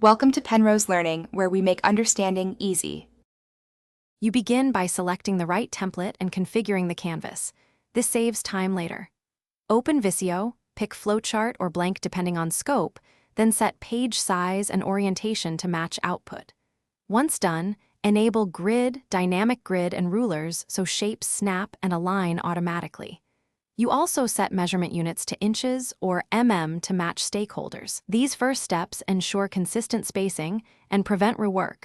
Welcome to Penrose Learning, where we make understanding easy. You begin by selecting the right template and configuring the canvas. This saves time later. Open Visio, pick flowchart or blank depending on scope, then set page size and orientation to match output. Once done, enable grid, dynamic grid, and rulers so shapes snap and align automatically. You also set measurement units to inches or to match stakeholders. These first steps ensure consistent spacing and prevent rework,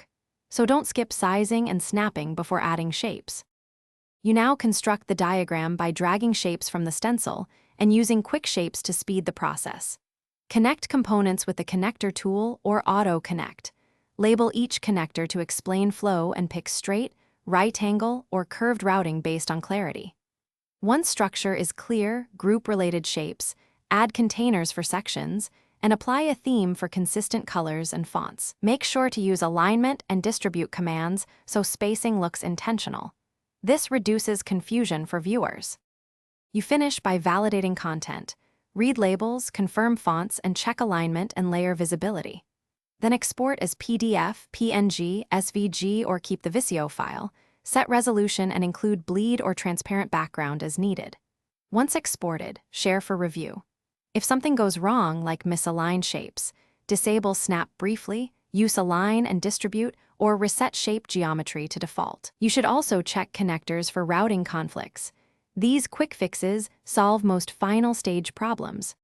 so don't skip sizing and snapping before adding shapes. You now construct the diagram by dragging shapes from the stencil and using quick shapes to speed the process. Connect components with the connector tool or auto connect. Label each connector to explain flow and pick straight, right angle, or curved routing based on clarity. Once structure is clear, group related shapes, add containers for sections, and apply a theme for consistent colors and fonts. Make sure to use alignment and distribute commands so spacing looks intentional. This reduces confusion for viewers. You finish by validating content. Read labels, confirm fonts, and check alignment and layer visibility. Then export as PDF, PNG, SVG, or keep the Visio file. Set resolution and include bleed or transparent background as needed. Once exported, share for review. If something goes wrong, like misaligned shapes, disable Snap briefly, use Align and Distribute, or reset shape geometry to default. You should also check connectors for routing conflicts. These quick fixes solve most final stage problems.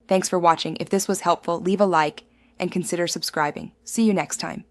Thanks for watching. If this was helpful, leave a like and consider subscribing. See you next time.